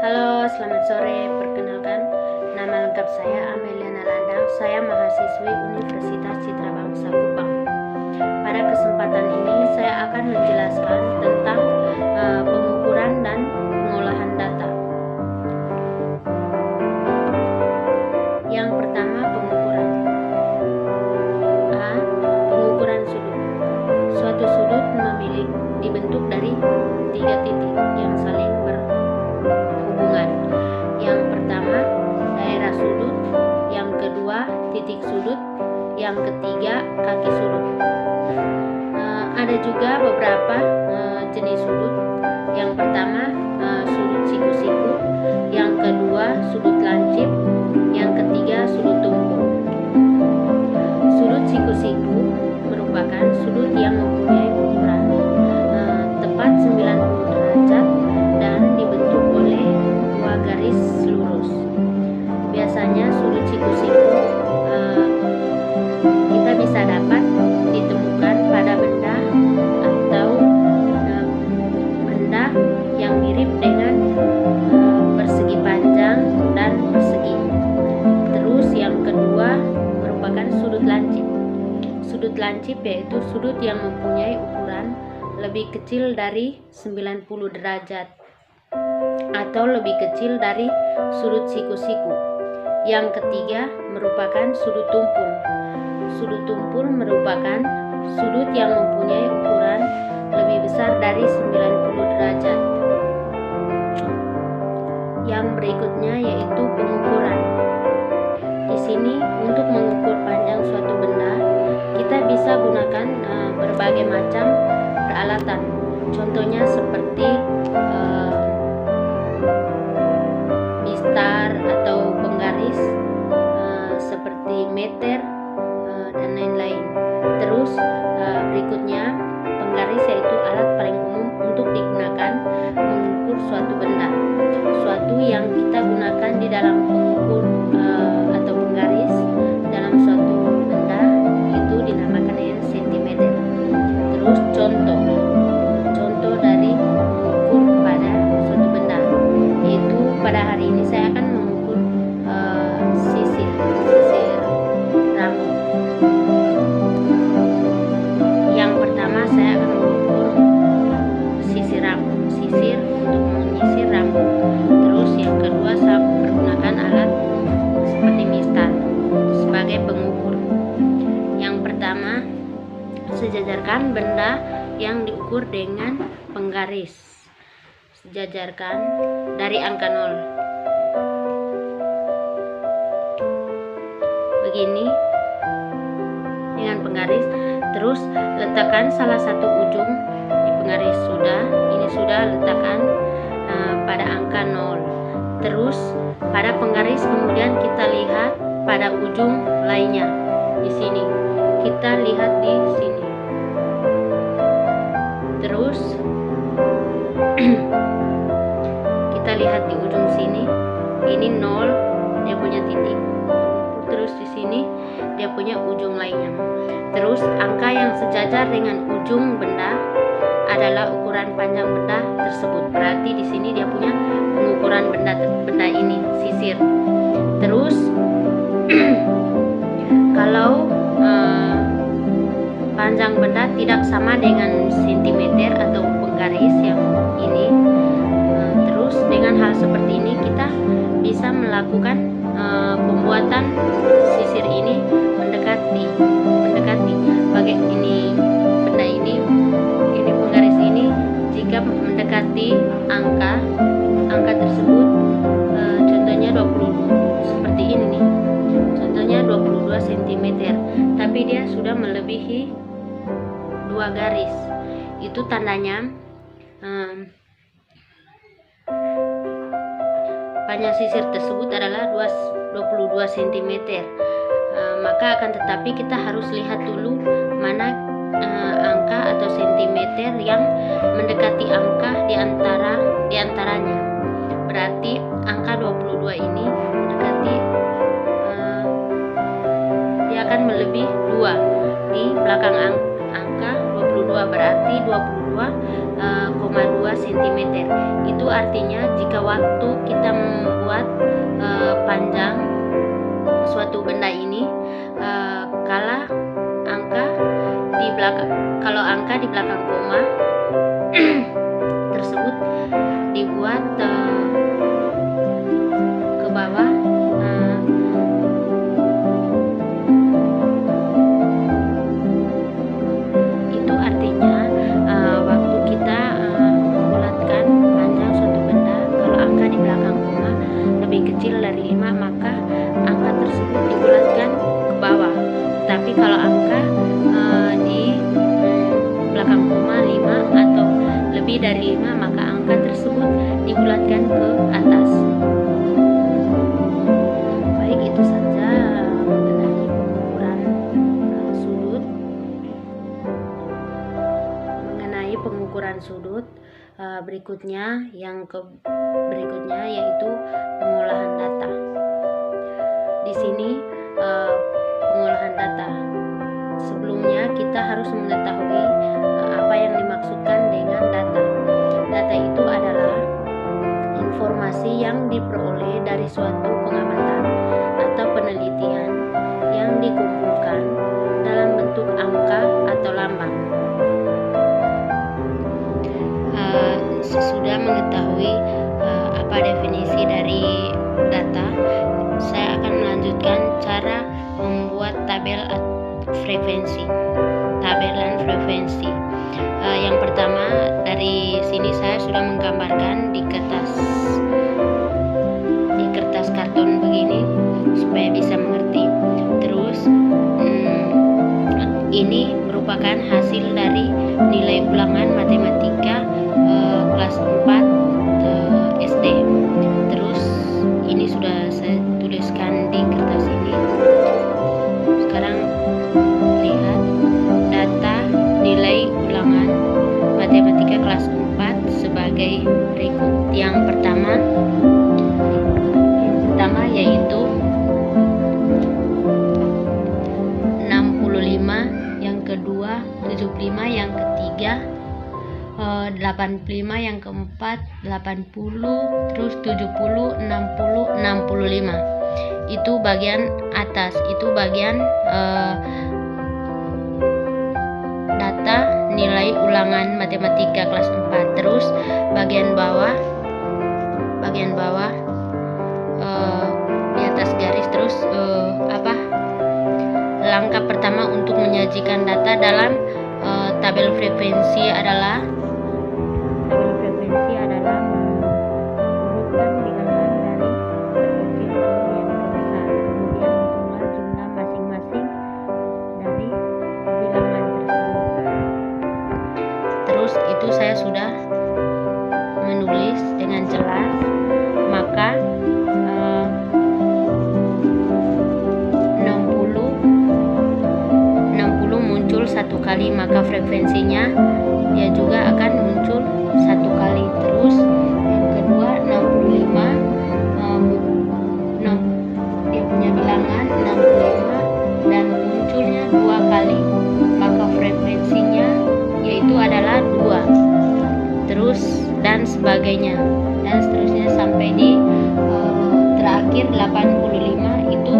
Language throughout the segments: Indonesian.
Halo, selamat sore. Perkenalkan, nama lengkap saya Ameliana Landang. Saya mahasiswi Universitas Citra Bangsa Kupang. Pada kesempatan ini saya akan menjelaskan tentang pengukuran dan pengolahan data. Yang pertama, pengukuran. A. Pengukuran sudut. Suatu sudut dibentuk dari 3 titik yang saling berhubungan. Yang pertama, daerah sudut. Yang kedua, titik sudut. Yang ketiga, kaki sudut. Ada juga beberapa jenis sudut. Yang pertama, sudut siku-siku. Yang kedua, sudut lancip. Yang ketiga, sudut tumpul. Sudut siku-siku merupakan sudut yang mempunyai ukuran tepat 90 derajat dan dibentuk oleh 2 garis lurus. Biasanya sudut siku-siku kita bisa dapat ditemukan pada benda atau benda yang mirip dengan persegi panjang dan persegi. Terus yang kedua merupakan sudut lancip. Sudut lancip yaitu sudut yang mempunyai ukuran lebih kecil dari 90 derajat atau lebih kecil dari sudut siku-siku. Yang ketiga merupakan sudut tumpul. Sudut tumpul merupakan sudut yang mempunyai ukuran lebih besar dari 90 derajat. Yang berikutnya yaitu pengukuran. Di sini untuk mengukur panjang suatu benda, kita bisa gunakan berbagai macam peralatan. Contohnya seperti mistar atau penggaris, seperti meter dan lain-lain. Terus berikutnya penggaris yaitu alat paling umum untuk digunakan mengukur suatu benda. Suatu yang kita gunakan di dalam pengukur atau penggaris dalam suatu benda itu dinamakan dengan sentimeter. Terus contoh dari mengukur pada suatu benda, yaitu pada hari ini saya akan mengukur sisir rambut. Yang pertama saya akan mengukur sisir untuk menyisir rambut. Terus yang kedua saya menggunakan alat seperti mistar sebagai pengukur. Yang pertama, sejajarkan benda yang diukur dengan penggaris. Sejajarkan dari angka 0. Begini dengan penggaris. Terus letakkan salah satu ujung di penggaris. Ini sudah letakkan pada angka 0. Terus pada penggaris kemudian kita lihat pada ujung lainnya. Di sini kita lihat di sini. Terus kita lihat di ujung sini, ini 0, dia punya titik. Terus di sini dia punya ujung lainnya. Terus angka yang sejajar dengan ujung benda adalah ukuran panjang benda tersebut. Berarti di sini dia punya pengukuran benda ini, sisir. Terus kalau panjang benda tidak sama dengan sentimeter atau penggaris yang ini, terus dengan hal seperti ini kita bisa melakukan pembuatan sisir ini mendekati bagai ini benda ini penggaris ini jika mendekati angka tersebut, contohnya 20 seperti ini nih. Contohnya 22 cm, tapi dia sudah melebihi 2 garis. Itu tandanya panjang sisir tersebut adalah 22 cm. Maka akan tetapi kita harus lihat dulu mana angka atau sentimeter yang mendekati angka di antaranya. Berarti angka 22 ini mendekati dia akan melebihi 2 di belakang angka 22, berarti 22,2 cm. Itu artinya jika jika waktu kita membuat panjang suatu benda ini, kalau angka di belakang koma tersebut dibuat ke bawah, itu artinya waktu kita membulatkan panjang suatu benda, kalau angka di belakang koma lebih kecil dari 5, maka angka tersebut dibulatkan ke bawah. Tapi kalau angka di belakang koma 5 atau lebih dari 5, maka angka tersebut dibulatkan ke atas. Baik, itu saja mengenai pengukuran sudut. Mengenai pengukuran sudut, berikutnya yaitu pengolahan data. Di sini pengolahan data. Sebelumnya kita harus mengetahui apa yang dimaksudkan dengan data. Data itu adalah informasi yang diperoleh dari suatu pengamatan atau penelitian yang dikumpulkan dalam bentuk angka atau lambang. Sesudah mengetahui apa definisi dari data, saya akan melanjutkan cara membuat tabel frekuensi. Tabelan frekuensi. Yang pertama, dari sini saya sudah menggambarkan di kertas karton begini supaya bisa mengerti. Terus ini merupakan hasil dari nilai ulangan matematika kelas 4 SD. Terus ini sudah saya tuliskan di kertas ini. Sekarang lihat data nilai ulangan matematika kelas 4 sebagai berikut. Yang pertama yaitu 65, yang kedua 75, yang ketiga 85, yang keempat 80, terus 70, 60, 65. Itu bagian atas, itu bagian data nilai ulangan matematika kelas 4. Terus bagian bawah di atas garis, terus langkah pertama untuk menyajikan data dalam tabel frekuensi adalah urutkan bilangan dari terkecil ke yang terbesar, kemudian hitunglah jumlah masing-masing dari bilangan tersebut. Terus itu saya sudah menulis dengan jelas, maka 60 muncul satu kali, maka frekuensinya dia juga akan muncul satu kali. Terus yang kedua 65, dia punya bilangan 65 dan munculnya 2 kali, maka frekuensinya yaitu adalah 2. Terus dan sebagainya, dan seterusnya sampai di terakhir 85 itu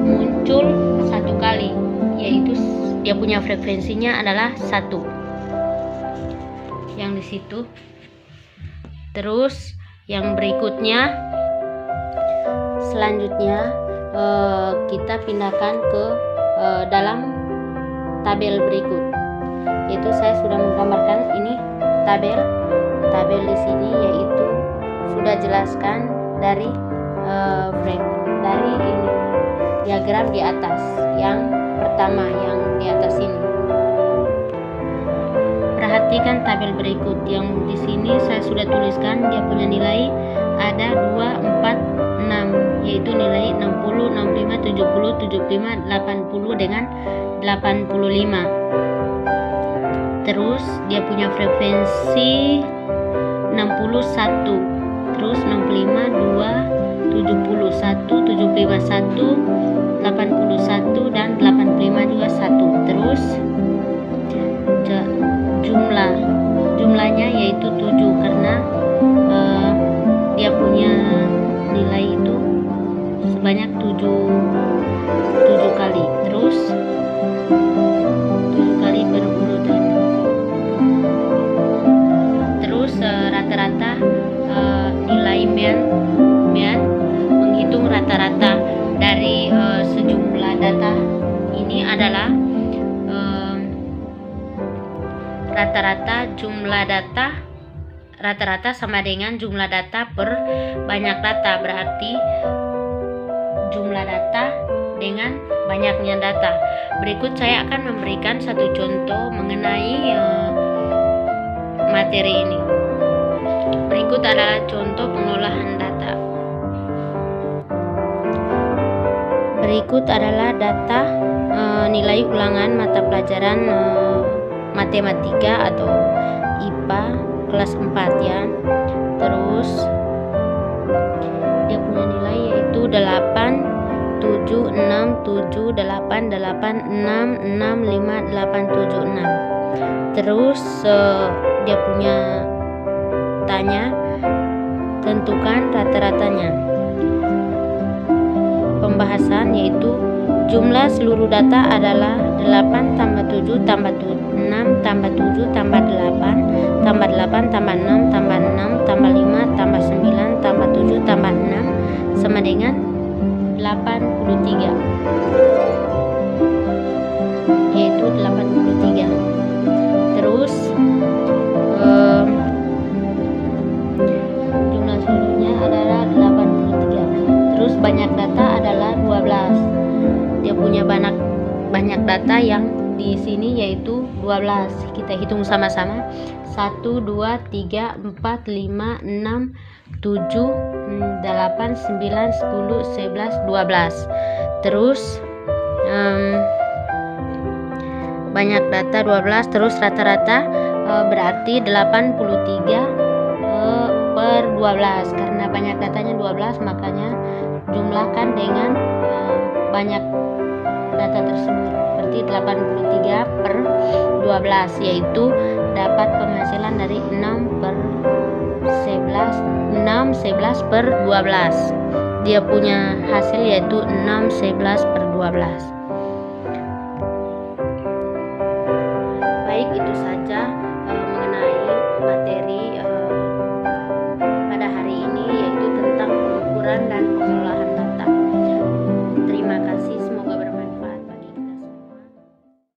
muncul satu kali, yaitu dia punya frekuensinya adalah 1 yang di situ. Terus yang berikutnya, selanjutnya kita pindahkan ke dalam tabel berikut, yaitu saya sudah menggambarkan ini tabel di sini, yaitu sudah jelaskan dari ini diagram di atas yang pertama yang di atas ini. Perhatikan tabel berikut yang di sini saya sudah tuliskan, dia punya nilai ada 2, 4, 6, yaitu nilai 60, 65, 70, 75, 80 dengan 85. Terus dia punya frekuensi 61, terus 65, 2, 71, 75, 1, 81 dan 85 juga 1. Terus jumlahnya yaitu 7 karena dia punya rata-rata jumlah data rata-rata sama dengan jumlah data per banyak data, berarti jumlah data dengan banyaknya data. Berikut saya akan memberikan satu contoh mengenai materi ini. Berikut adalah contoh pengolahan data. Berikut adalah data nilai ulangan mata pelajaran matematika atau IPA kelas 4 ya. Terus dia punya nilai yaitu 8, 7, 6, 7, 8, 8, 6, 6, 5, 8, 7, 6. Terus dia punya tanya, tentukan rata-ratanya. Pembahasan yaitu jumlah seluruh data adalah 8 tambah 7 tambah 6 tambah 7 tambah 8 tambah 8 tambah 6 tambah 6 tambah 5 tambah 9 tambah 7 tambah 6 sama dengan 83, yaitu 83. Terus jumlah seluruhnya adalah 83. Terus banyak data adalah 12. Dia punya banyak data yang di sini yaitu 12. Kita hitung sama-sama. 1, 2, 3, 4, 5, 6, 7, 8, 9, 10, 11, 12. Terus banyak data 12, terus rata-rata berarti 83 per 12. Karena banyak datanya 12, makanya jumlahkan dengan banyak data tersebut, berarti 83 per 12, yaitu dapat penghasilan dari 6 11 per 12. Dia punya hasil yaitu 6 11 per 12.